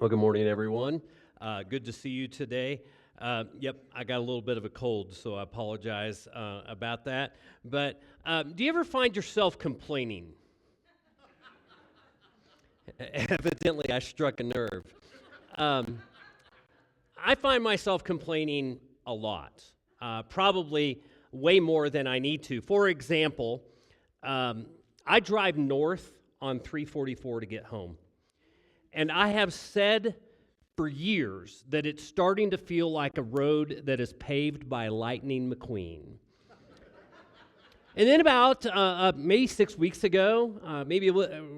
Well, good morning, everyone. Good to see you today. Yep, I got a little bit of a cold, so I apologize about that. But do you ever find yourself complaining? Evidently, I struck a nerve. I find myself complaining a lot, probably way more than I need to. For example, I drive north on 344 to get home. And I have said for years that it's starting to feel like a road that is paved by Lightning McQueen. And then about maybe 6 weeks ago,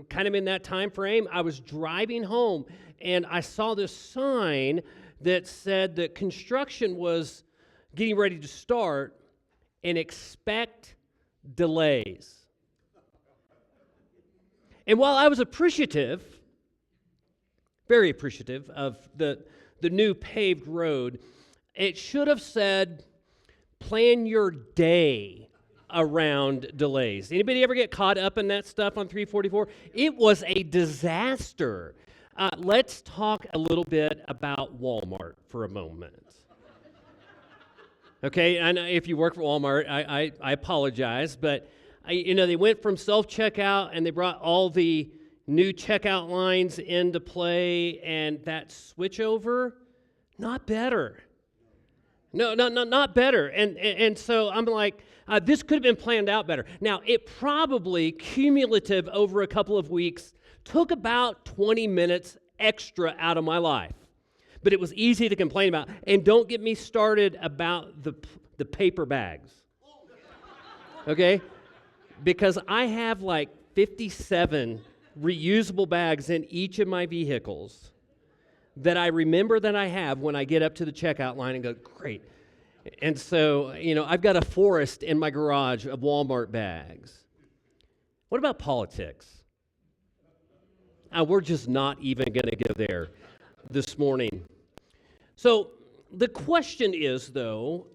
kind of in that time frame, I was driving home and I saw this sign that said that construction was getting ready to start and expect delays. And while I was very appreciative of the new paved road, it should have said, plan your day around delays. Anybody ever get caught up in that stuff on 344? It was a disaster. Let's talk a little bit about Walmart for a moment. Okay, and if you work for Walmart, I apologize, but they went from self-checkout and they brought all the new checkout lines into play, and that switchover, not better. No, not better. And so I'm like, this could have been planned out better. Now, it probably, cumulative over a couple of weeks, took about 20 minutes extra out of my life. But it was easy to complain about. And don't get me started about the paper bags. Okay? Because I have like 57 reusable bags in each of my vehicles that I remember that I have when I get up to the checkout line and go, great. And so, I've got a forest in my garage of Walmart bags. What about politics? We're just not even going to go there this morning. So the question is, though,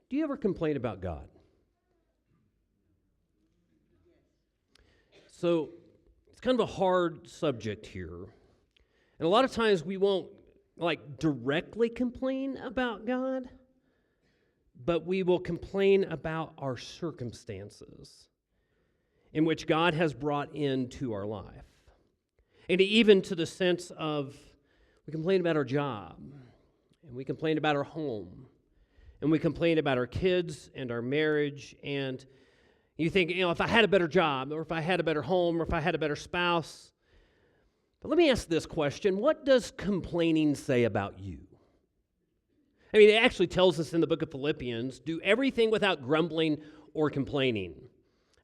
do you ever complain about God? So it's kind of a hard subject here. And a lot of times we won't directly complain about God, but we will complain about our circumstances in which God has brought into our life. And even to the sense of we complain about our job, and we complain about our home, and we complain about our kids and our marriage, and you think, if I had a better job, or if I had a better home, or if I had a better spouse. But let me ask this question. What does complaining say about you? I mean, it actually tells us in the book of Philippians, do everything without grumbling or complaining.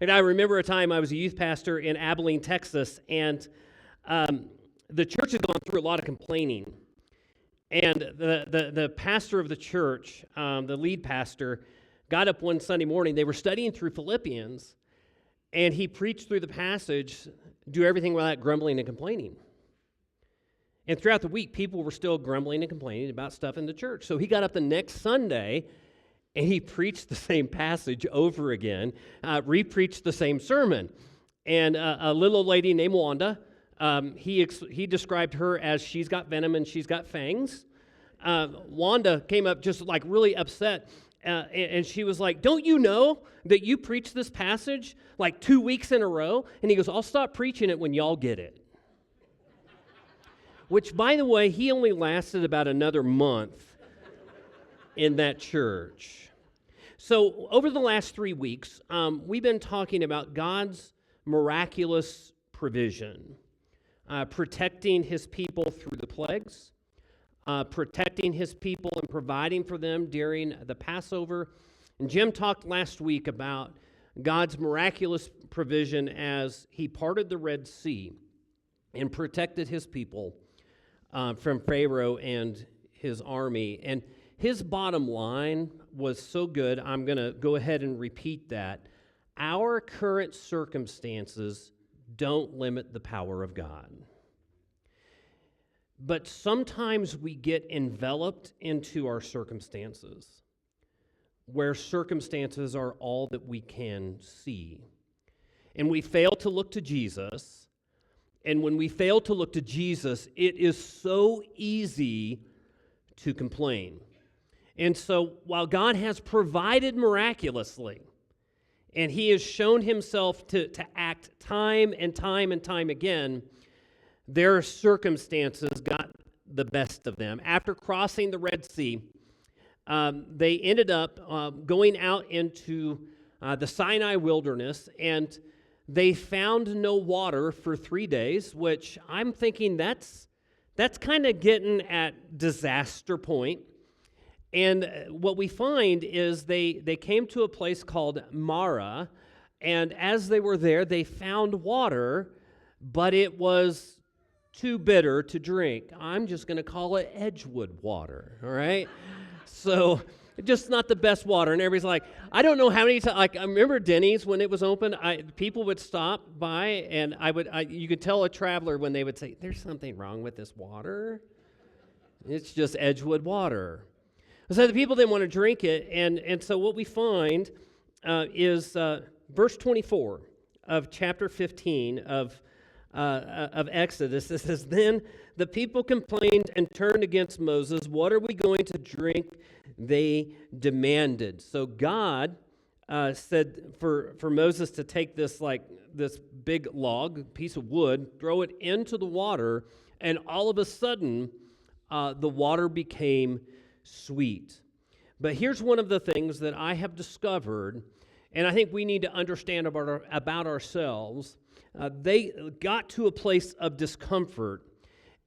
And I remember a time I was a youth pastor in Abilene, Texas, and the church had gone through a lot of complaining. And the pastor of the church, the lead pastor, got up one Sunday morning. They were studying through Philippians, and he preached through the passage, do everything without grumbling and complaining. And throughout the week, people were still grumbling and complaining about stuff in the church. So he got up the next Sunday, and he preached the same passage over again, re-preached the same sermon. And a little old lady named Wanda, he described her as she's got venom and she's got fangs. Wanda came up just really upset. And she was like, don't you know that you preached this passage 2 weeks in a row? And he goes, I'll stop preaching it when y'all get it. Which, by the way, he only lasted about another month in that church. So over the last 3 weeks, we've been talking about God's miraculous provision, protecting his people through the plagues, protecting his people and providing for them during the Passover. And Jim talked last week about God's miraculous provision as he parted the Red Sea and protected his people from Pharaoh and his army. And his bottom line was so good, I'm going to go ahead and repeat that. Our current circumstances don't limit the power of God. But sometimes we get enveloped into our circumstances, where circumstances are all that we can see. And we fail to look to Jesus, And when we fail to look to Jesus, it is so easy to complain. And so while God has provided miraculously, and he has shown himself to act time and time and time again, their circumstances got the best of them. After crossing the Red Sea, they ended up going out into the Sinai wilderness, and they found no water for 3 days, which I'm thinking that's kind of getting at disaster point. And what we find is they came to a place called Mara, and as they were there, they found water, but it was too bitter to drink. I'm just going to call it Edgewood water, all right? So just not the best water. And everybody's like, I don't know how many times, like I remember Denny's when it was open, people would stop by, and you could tell a traveler when they would say, there's something wrong with this water. It's just Edgewood water. So the people didn't want to drink it, and so what we find is verse 24 of chapter 15 of Exodus. It says, then the people complained and turned against Moses. What are we going to drink? They demanded. So God said for Moses to take this big log, piece of wood, throw it into the water, and all of a sudden the water became sweet. But here's one of the things that I have discovered, and I think we need to understand about ourselves. They got to a place of discomfort,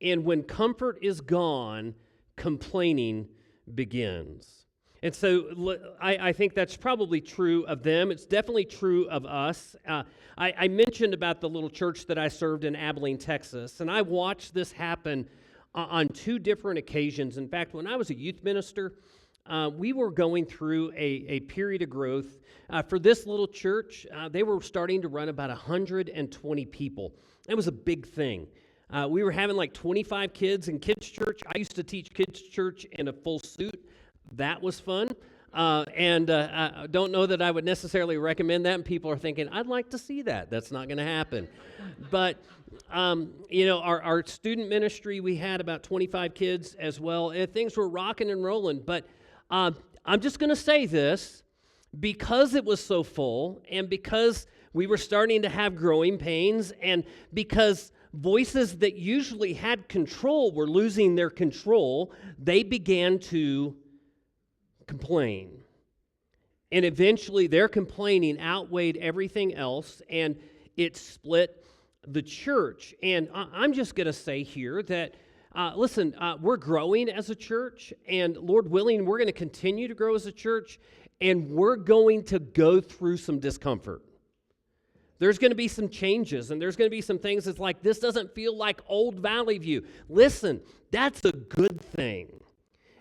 and when comfort is gone, complaining begins. And so I think that's probably true of them. It's definitely true of us. I mentioned about the little church that I served in Abilene, Texas, and I watched this happen on 2 different occasions. In fact, when I was a youth minister, we were going through a period of growth. For this little church, they were starting to run about 120 people. It was a big thing. We were having like 25 kids in kids' church. I used to teach kids' church in a full suit. That was fun. I don't know that I would necessarily recommend that. And people are thinking, I'd like to see that. That's not going to happen. But our student ministry, we had about 25 kids as well. And things were rocking and rolling. But I'm just going to say this, because it was so full, and because we were starting to have growing pains, and because voices that usually had control were losing their control, they began to complain. And eventually their complaining outweighed everything else, and it split the church. And I'm just going to say here that, listen, we're growing as a church, and Lord willing, we're going to continue to grow as a church, and we're going to go through some discomfort. There's going to be some changes, and there's going to be some things that's like, this doesn't feel like old Valley View. Listen, that's a good thing.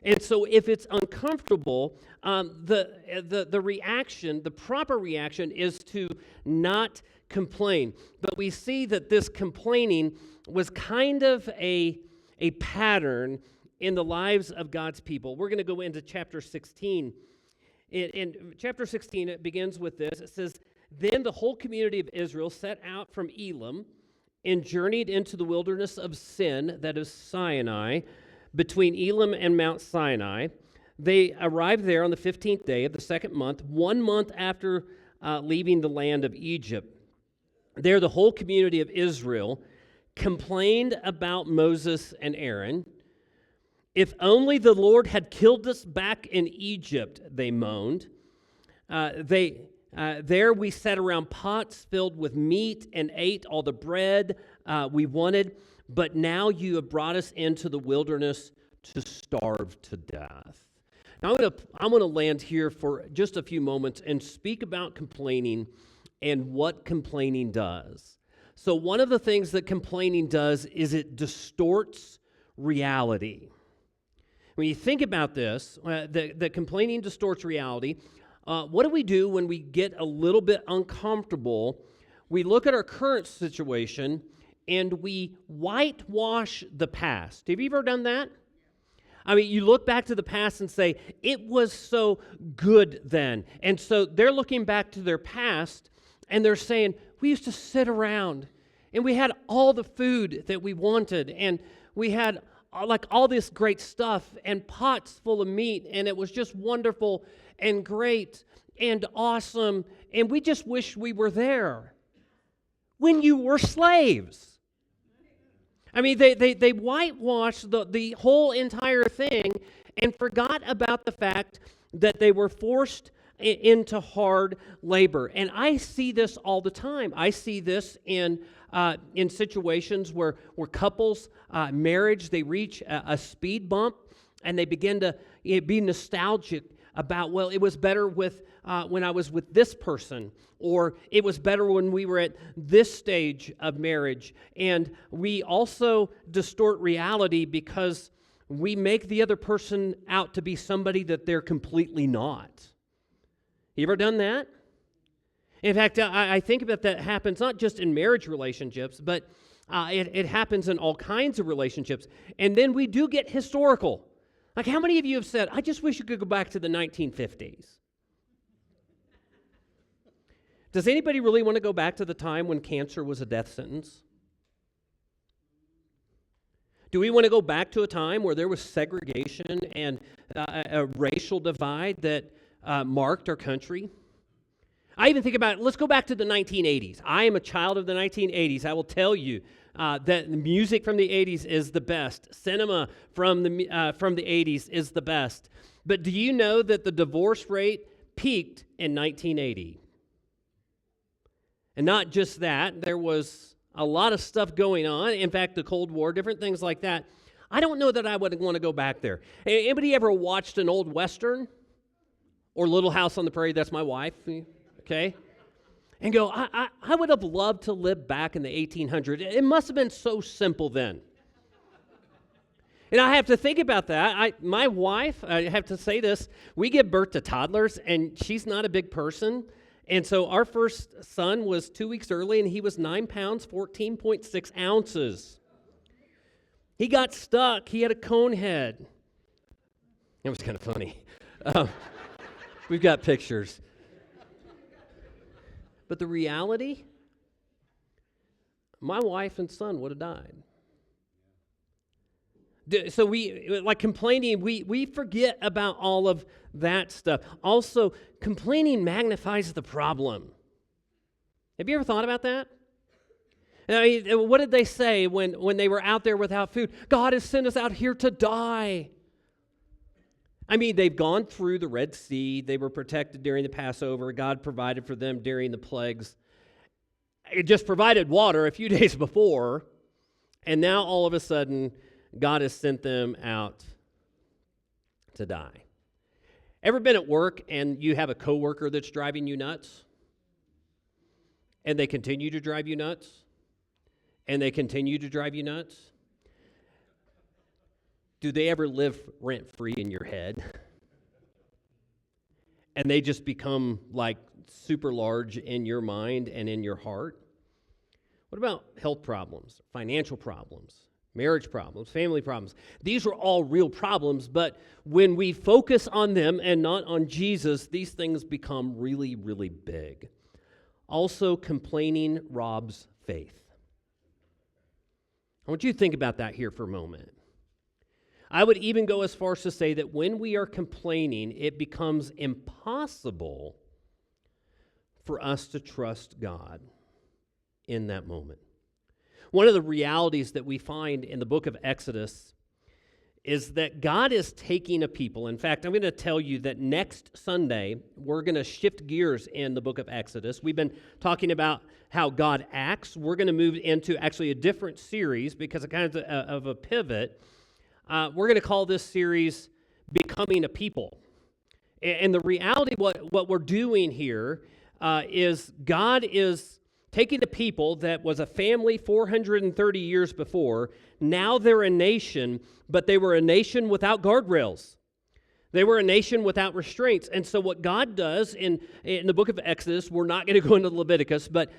And so if it's uncomfortable, the reaction, the proper reaction is to not complain. But we see that this complaining was kind of a pattern in the lives of God's people. We're going to go into chapter 16. In chapter 16, it begins with this. It says, then the whole community of Israel set out from Elim and journeyed into the wilderness of Sin, that is Sinai, between Elim and Mount Sinai. They arrived there on the 15th day of the 2nd month, 1 month after leaving the land of Egypt. There, the whole community of Israel complained about Moses and Aaron. If only the Lord had killed us back in Egypt, they moaned. There we sat around pots filled with meat and ate all the bread we wanted. But now you have brought us into the wilderness to starve to death. Now I'm going to land here for just a few moments and speak about complaining and what complaining does. So one of the things that complaining does is it distorts reality. When you think about this, that complaining distorts reality. What do we do when we get a little bit uncomfortable? We look at our current situation and we whitewash the past. Have you ever done that? I mean, you look back to the past and say, it was so good then. And so they're looking back to their past and they're saying, we used to sit around And we had all the food that we wanted, and we had like all this great stuff and pots full of meat, and it was just wonderful and great and awesome, and we just wish we were there when you were slaves. I mean, they whitewashed the whole entire thing and forgot about the fact that they were forced into hard labor. And I see this all the time. I see this in situations where couples, marriage, they reach a speed bump and they begin to be nostalgic about, well, it was better with when I was with this person, or it was better when we were at this stage of marriage. And we also distort reality because we make the other person out to be somebody that they're completely not. You ever done that? In fact, I think about that happens not just in marriage relationships, but it happens in all kinds of relationships. And then we do get historical. Like, how many of you have said, I just wish you could go back to the 1950s? Does anybody really want to go back to the time when cancer was a death sentence? Do we want to go back to a time where there was segregation and a racial divide that marked our country? I even think about, let's go back to the 1980s. I am a child of the 1980s. I will tell you that the music from the 80s is the best. Cinema from the 80s is the best. But do you know that the divorce rate peaked in 1980? And not just that, there was a lot of stuff going on. In fact, the Cold War, different things like that. I don't know that I would want to go back there. Anybody ever watched an old Western? Or Little House on the Prairie? That's my wife, okay? And go, I would have loved to live back in the 1800s. It must have been so simple then. And I have to think about that. My wife, I have to say this, we give birth to toddlers, and she's not a big person. And so our first son was 2 weeks early, and he was 9 pounds, 14.6 ounces. He got stuck. He had a cone head. It was kind of funny. We've got pictures. But the reality, my wife and son would have died. So we, like complaining, we forget about all of that stuff. Also, complaining magnifies the problem. Have you ever thought about that? I mean, what did they say when they were out there without food? God has sent us out here to die. I mean, they've gone through the Red Sea. They were protected during the Passover. God provided for them during the plagues. It just provided water a few days before, and now all of a sudden, God has sent them out to die. Ever been at work and you have a coworker that's driving you nuts? And they continue to drive you nuts? And they continue to drive you nuts? Do they ever live rent-free in your head? And they just become like super large in your mind and in your heart? What about health problems, financial problems, marriage problems, family problems? These are all real problems, but when we focus on them and not on Jesus, these things become really, really big. Also, complaining robs faith. I want you to think about that here for a moment. I would even go as far as to say that when we are complaining, it becomes impossible for us to trust God in that moment. One of the realities that we find in the book of Exodus is that God is taking a people. In fact, I'm going to tell you that next Sunday, we're going to shift gears in the book of Exodus. We've been talking about how God acts. We're going to move into actually a different series because it's kind of a pivot. We're going to call this series Becoming a People. And the reality, what we're doing here is God is taking the people that was a family 430 years before. Now they're a nation, but they were a nation without guardrails. They were a nation without restraints. And so what God does in the book of Exodus, we're not going to go into Leviticus, but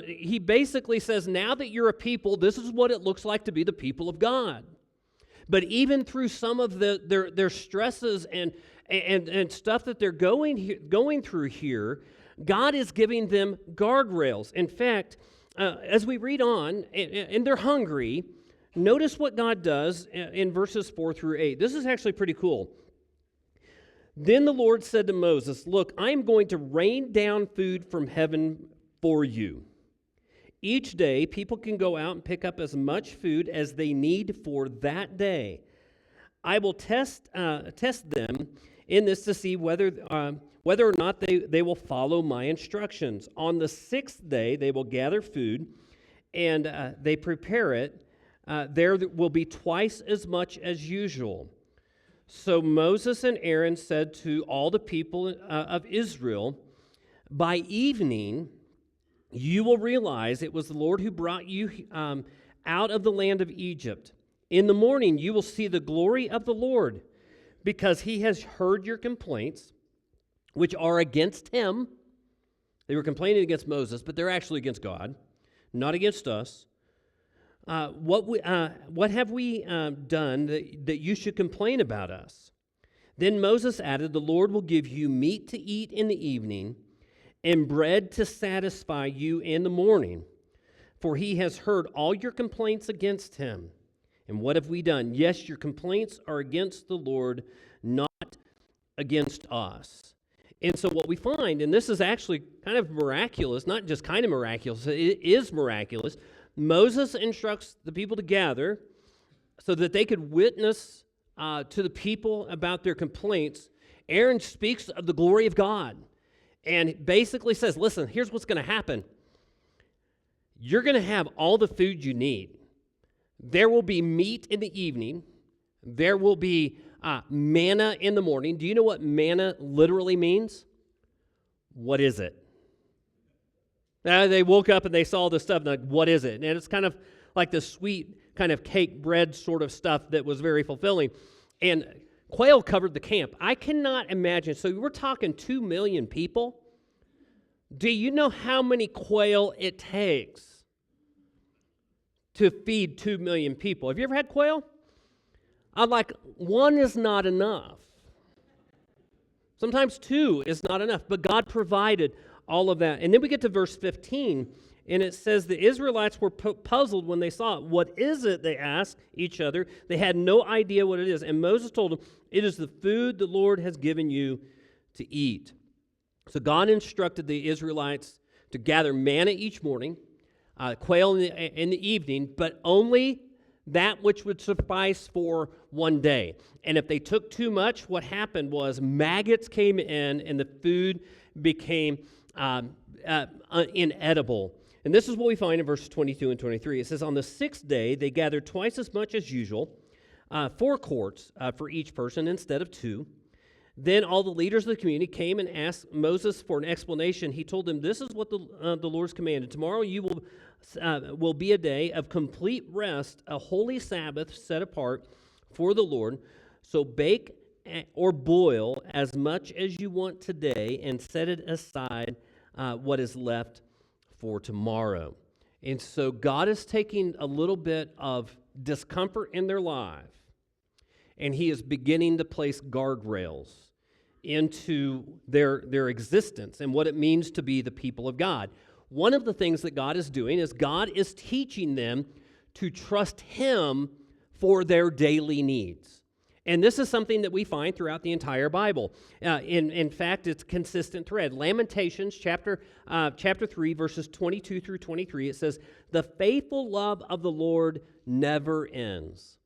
he basically says, now that you're a people, this is what it looks like to be the people of God. But even through some of their stresses and stuff that they're going through here, God is giving them guardrails. In fact, as we read on, and they're hungry, notice what God does in verses 4 through 8. This is actually pretty cool. Then the Lord said to Moses, "Look, I am going to rain down food from heaven for you. Each day, people can go out and pick up as much food as they need for that day. I will test them in this to see whether or not they will follow my instructions. On the sixth day, they will gather food, and they prepare it. There will be twice as much as usual." So Moses and Aaron said to all the people of Israel, "By evening, you will realize it was the Lord who brought you out of the land of Egypt. In the morning, you will see the glory of the Lord, because he has heard your complaints, which are against him." They were complaining against Moses, but they're actually against God, not against us. What have we done that you should complain about us?" Then Moses added, "The Lord will give you meat to eat in the evening and bread to satisfy you in the morning, for he has heard all your complaints against him. And what have we done? Yes, your complaints are against the Lord, not against us." And so what we find, and this is actually kind of miraculous, not just kind of miraculous, it is miraculous. Moses instructs the people to gather so that they could witness to the people about their complaints. Aaron speaks of the glory of God and basically says, listen, here's what's going to happen. You're going to have all the food you need. There will be meat in the evening. There will be manna in the morning. Do you know what manna literally means? What is it? They woke up and they saw this stuff, and like, what is it? And it's kind of like the sweet kind of cake bread sort of stuff that was very fulfilling. And quail covered the camp. I cannot imagine. So we're talking 2 million people. Do you know how many quail it takes to feed 2 million people? Have you ever had quail? I'm like, one is not enough. Sometimes 2 is not enough, but God provided all of that. And then we get to verse 15, and it says, the Israelites were puzzled when they saw it. What is it? They asked each other. They had no idea what it is. And Moses told them, it is the food the Lord has given you to eat. So God instructed the Israelites to gather manna each morning, quail in the evening, but only that which would suffice for one day. And if they took too much, what happened was maggots came in and the food became inedible. And this is what we find in verses 22 and 23. It says, on the sixth day, they gathered twice as much as usual, 4 quarts for each person instead of 2. Then all the leaders of the community came and asked Moses for an explanation. He told them, this is what the Lord's commanded. Tomorrow you will be a day of complete rest, a holy Sabbath set apart for the Lord. So bake or boil as much as you want today and set it aside what is left for tomorrow. And so God is taking a little bit of discomfort in their life, and he is beginning to place guardrails into their existence and what it means to be the people of God. One of the things that God is doing is God is teaching them to trust him for their daily needs. And this is something that we find throughout the entire Bible. In fact, it's a consistent thread. Lamentations chapter 3, verses 22 through 23, it says, the faithful love of the Lord never ends.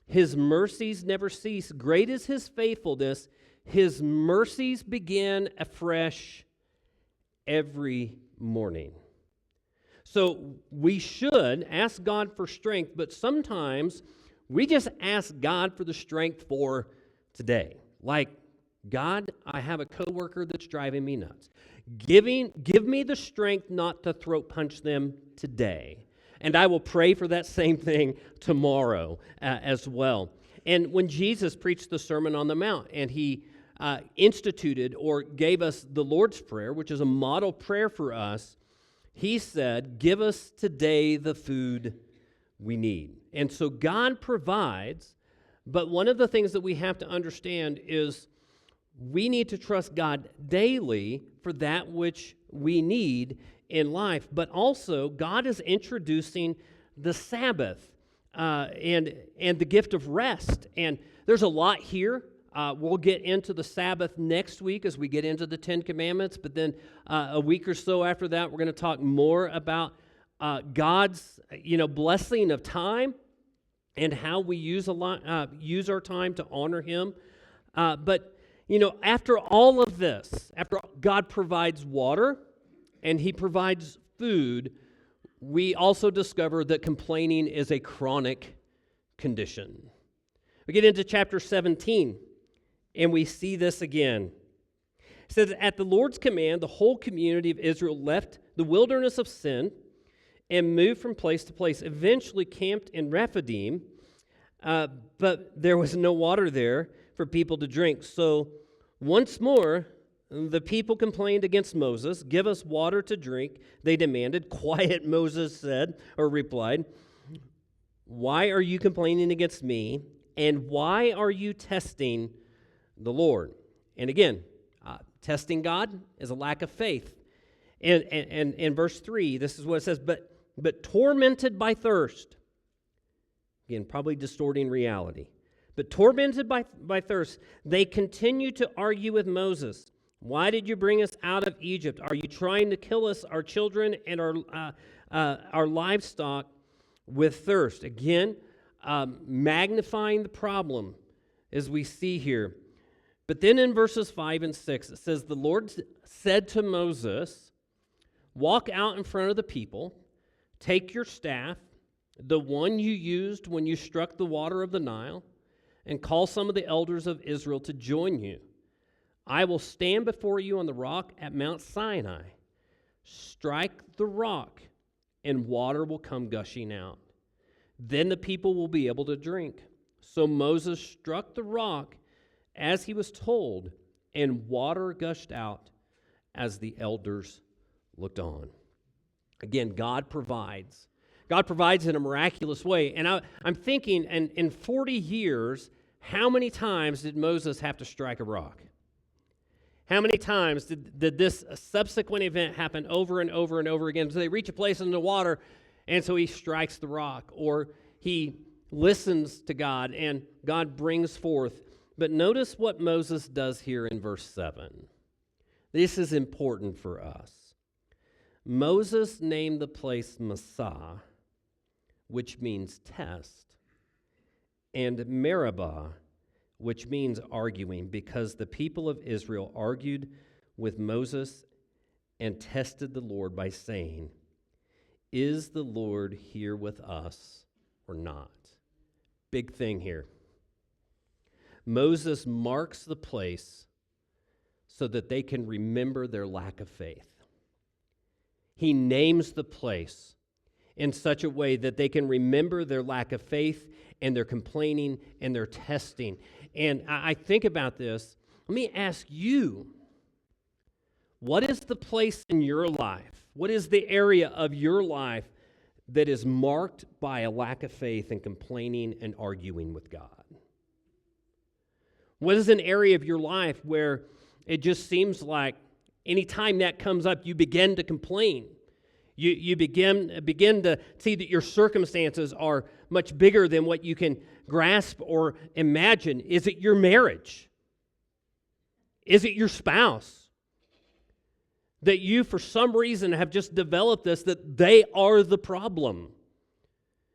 His mercies never cease. Great is his faithfulness. His mercies begin afresh every morning. So we should ask God for strength, but sometimes we just ask God for the strength for today. Like, God, I have a coworker that's driving me nuts. Give me the strength not to throat punch them today. And I will pray for that same thing tomorrow as well. And when Jesus preached the Sermon on the Mount and he instituted or gave us the Lord's Prayer, which is a model prayer for us, he said, give us today the food we need. And so God provides, but one of the things that we have to understand is we need to trust God daily for that which we need in life. But also, God is introducing the Sabbath and the gift of rest. And there's a lot here. We'll get into the Sabbath next week as we get into the Ten Commandments. But then a week or so after that, we're going to talk more about God's blessing of time and how we use our time to honor Him. But after all of this, after God provides water and He provides food, we also discover that complaining is a chronic condition. We get into chapter 17, and we see this again. It says, at the Lord's command, the whole community of Israel left the wilderness of Sin and moved from place to place, eventually camped in Rephidim, but there was no water there for people to drink. So once more, the people complained against Moses. Give us water to drink, they demanded. Quiet, Moses said, or replied. Why are you complaining against me? And why are you testing the Lord? And again, testing God is a lack of faith. And in verse 3, this is what it says, but tormented by thirst. Again, probably distorting reality. But tormented by thirst, they continue to argue with Moses. Why did you bring us out of Egypt? Are you trying to kill us, our children, and our livestock with thirst? Again, magnifying the problem as we see here. But then in verses 5 and 6, it says, the Lord said to Moses, walk out in front of the people, take your staff, the one you used when you struck the water of the Nile, and call some of the elders of Israel to join you. I will stand before you on the rock at Mount Sinai. Strike the rock, and water will come gushing out. Then the people will be able to drink. So Moses struck the rock as he was told, and water gushed out as the elders looked on. Again, God provides. God provides in a miraculous way. And I'm thinking, and in 40 years, how many times did Moses have to strike a rock? How many times did this subsequent event happen over and over and over again? So they reach a place in the water, and so he strikes the rock, or he listens to God, and God brings forth. But notice what Moses does here in verse 7. This is important for us. Moses named the place Massah, which means test, and Meribah, which means arguing, because the people of Israel argued with Moses and tested the Lord by saying, is the Lord here with us or not? Big thing here. Moses marks the place so that they can remember their lack of faith. He names the place in such a way that they can remember their lack of faith and their complaining and their testing. And I think about this. Let me ask you, what is the place in your life? What is the area of your life that is marked by a lack of faith and complaining and arguing with God? What is an area of your life where it just seems like anytime that comes up, you begin to complain? You begin to see that your circumstances are much bigger than what you can grasp or imagine. Is it your marriage? Is it your spouse? That you, for some reason, have just developed this, that they are the problem?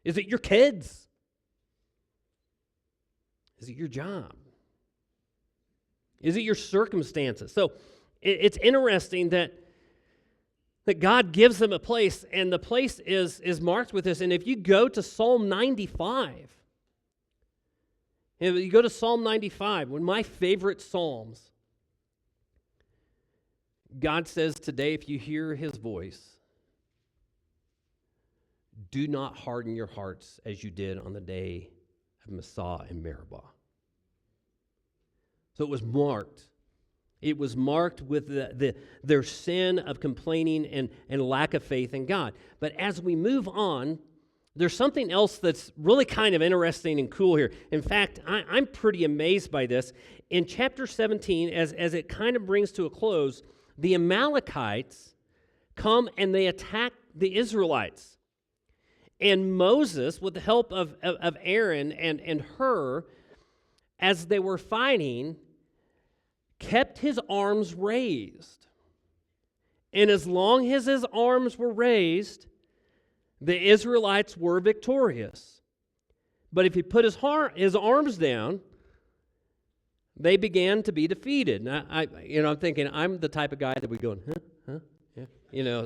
Is it your kids? Is it your job? Is it your circumstances? So it's interesting that God gives them a place, and the place is marked with this. And if you go to Psalm 95, you go to Psalm 95, one of my favorite Psalms, God says today, if you hear His voice, do not harden your hearts as you did on the day of Massah and Meribah. So it was marked. It was marked with their sin of complaining and lack of faith in God. But as we move on, there's something else that's really kind of interesting and cool here. In fact, I'm pretty amazed by this. In chapter 17, as it kind of brings to a close, the Amalekites come and they attack the Israelites. And Moses, with the help of Aaron and Hur, as they were fighting, kept his arms raised. And as long as his arms were raised, the Israelites were victorious. But if he put his arms down, they began to be defeated. Now, I'm thinking, I'm the type of guy that would go, huh, yeah,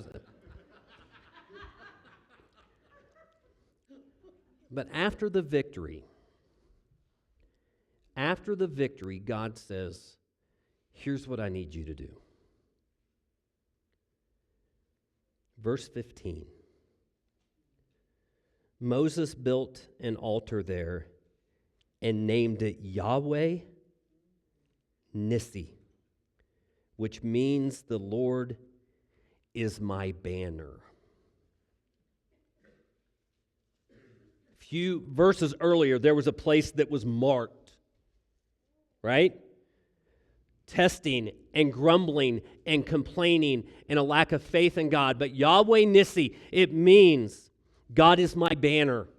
But after the victory, God says, here's what I need you to do. Verse 15. Moses built an altar there and named it Yahweh Nissi, which means the Lord is my banner. A few verses earlier, there was a place that was marked, right? Testing and grumbling and complaining and a lack of faith in God. But Yahweh Nissi, it means God is my banner.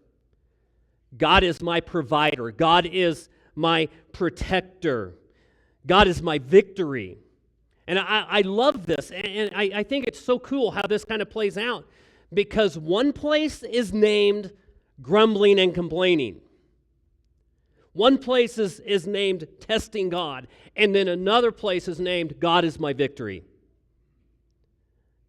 God is my provider. God is my protector. God is my victory. And I love this. And I think it's so cool how this kind of plays out. Because one place is named grumbling and complaining. One place is named testing God. And then another place is named God is my victory.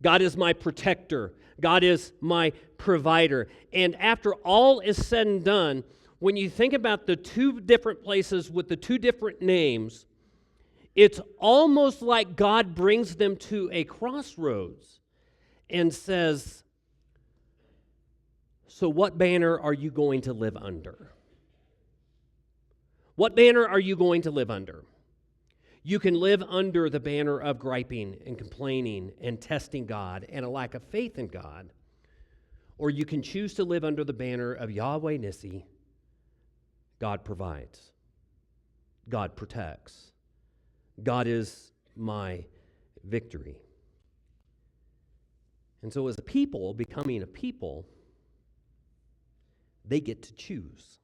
God is my protector. God is my provider. And after all is said and done, when you think about the two different places with the two different names, it's almost like God brings them to a crossroads and says, so what banner are you going to live under? What banner are you going to live under? You can live under the banner of griping and complaining and testing God and a lack of faith in God, or you can choose to live under the banner of Yahweh Nissi. God provides. God protects. God is my victory. And so as a people, becoming a people, they get to choose.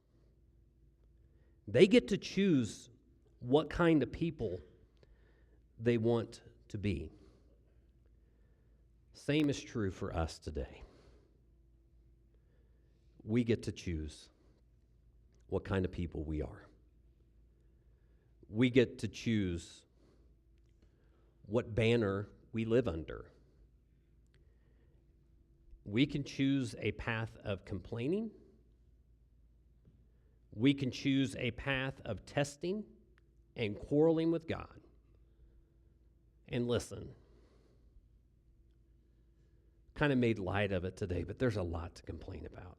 They get to choose what kind of people they want to be. Same is true for us today. We get to choose what kind of people we are. We get to choose what banner we live under. We can choose a path of complaining. We can choose a path of testing and quarreling with God. And listen, kind of made light of it today, but there's a lot to complain about.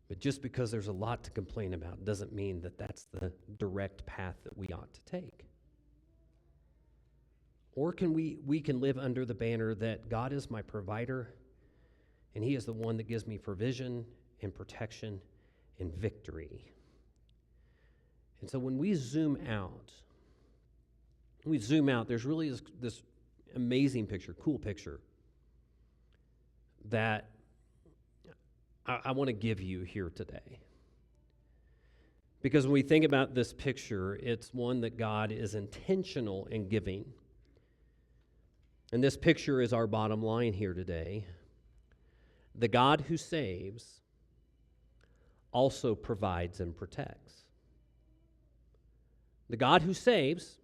But just because there's a lot to complain about doesn't mean that that's the direct path that we ought to take. Or can we can live under the banner that God is my provider, and He is the one that gives me provision and protection and victory. And so when we zoom out, there's really this amazing picture, cool picture that I want to give you here today. Because when we think about this picture, it's one that God is intentional in giving. And this picture is our bottom line here today. The God who saves also provides and protects. The God who saves,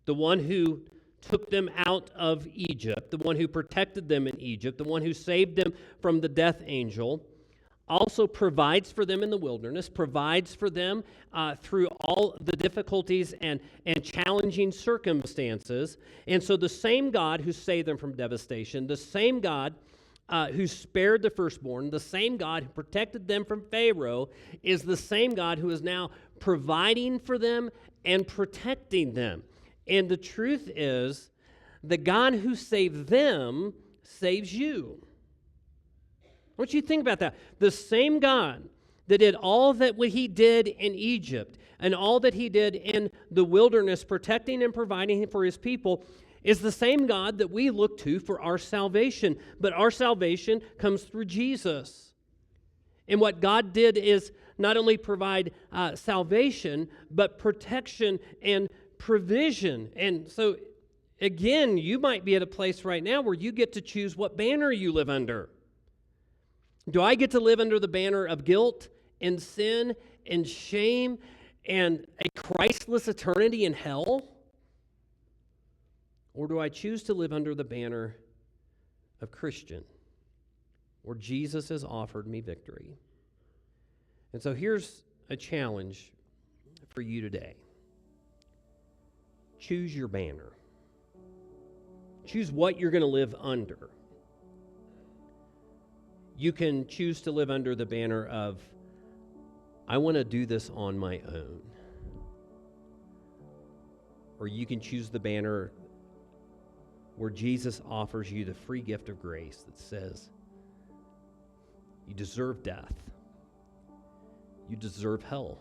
the one who took them out of Egypt, the one who protected them in Egypt, the one who saved them from the death angel, also provides for them in the wilderness, provides for them through all the difficulties and challenging circumstances. And so the same God who saved them from devastation, the same God who spared the firstborn, the same God who protected them from Pharaoh, is the same God who is now providing for them and protecting them. And the truth is, the God who saved them saves you. I want you to think about that. The same God that did all that what he did in Egypt and all that he did in the wilderness, protecting and providing for his people, is the same God that we look to for our salvation. But our salvation comes through Jesus. And what God did is not only provide salvation, but protection and provision. And so, again, you might be at a place right now where you get to choose what banner you live under. Do I get to live under the banner of guilt and sin and shame and a Christless eternity in hell? Or do I choose to live under the banner of Christian, where Jesus has offered me victory? And so here's a challenge for you today. Choose your banner. Choose what you're going to live under. You can choose to live under the banner of, I want to do this on my own. Or you can choose the banner where Jesus offers you the free gift of grace that says, you deserve death. You deserve hell.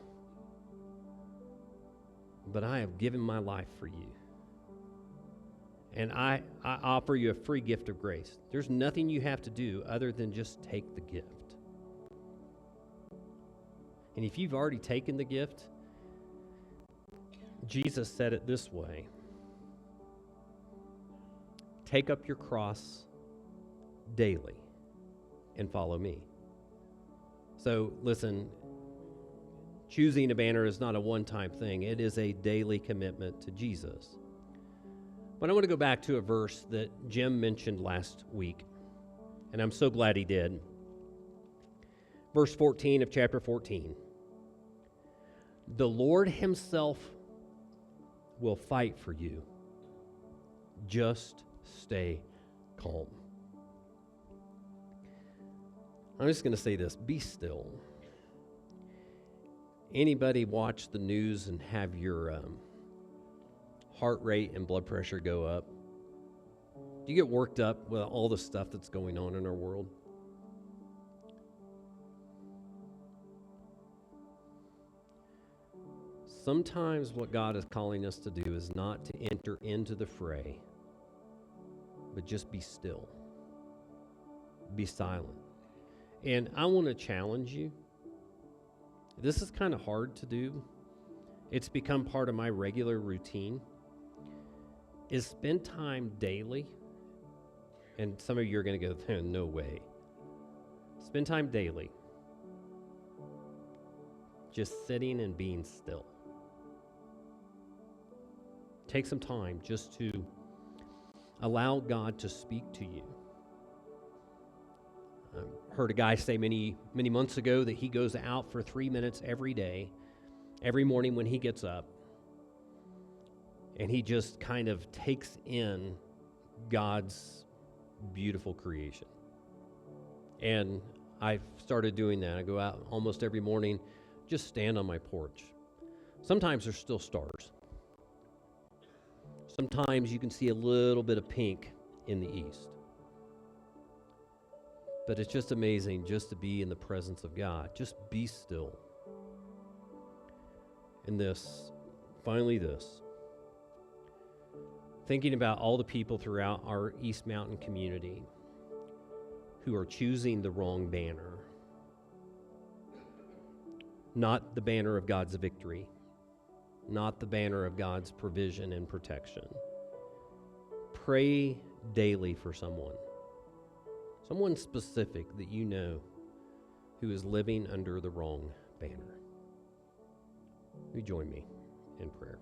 But I have given my life for you. And I offer you a free gift of grace. There's nothing you have to do other than just take the gift. And if you've already taken the gift, Jesus said it this way: take up your cross daily and follow me. So listen, choosing a banner is not a one-time thing. It is a daily commitment to Jesus. But I want to go back to a verse that Jim mentioned last week, and I'm so glad he did. Verse 14 of chapter 14. The Lord himself will fight for you. Just stay calm. I'm just going to say this: be still. Anybody watch the news and have your heart rate and blood pressure go up? Do you get worked up with all the stuff that's going on in our world? Sometimes what God is calling us to do is not to enter into the fray, but just be still. Be silent. And I want to challenge you. This is kind of hard to do. It's become part of my regular routine. Is spend time daily. And some of you are going to go, no way. Spend time daily just sitting and being still. Take some time just to allow God to speak to you. I heard a guy say many months ago that he goes out for 3 minutes every day, every morning when he gets up, and he just kind of takes in God's beautiful creation. And I've started doing that. I go out almost every morning, just stand on my porch. Sometimes there's still stars. Sometimes you can see a little bit of pink in the east. But it's just amazing just to be in the presence of God. Just be still. And finally this. Thinking about all the people throughout our East Mountain community who are choosing the wrong banner. Not the banner of God's victory. Not the banner of God's provision and protection. Pray daily for someone specific that you know who is living under the wrong banner. Will you join me in prayer?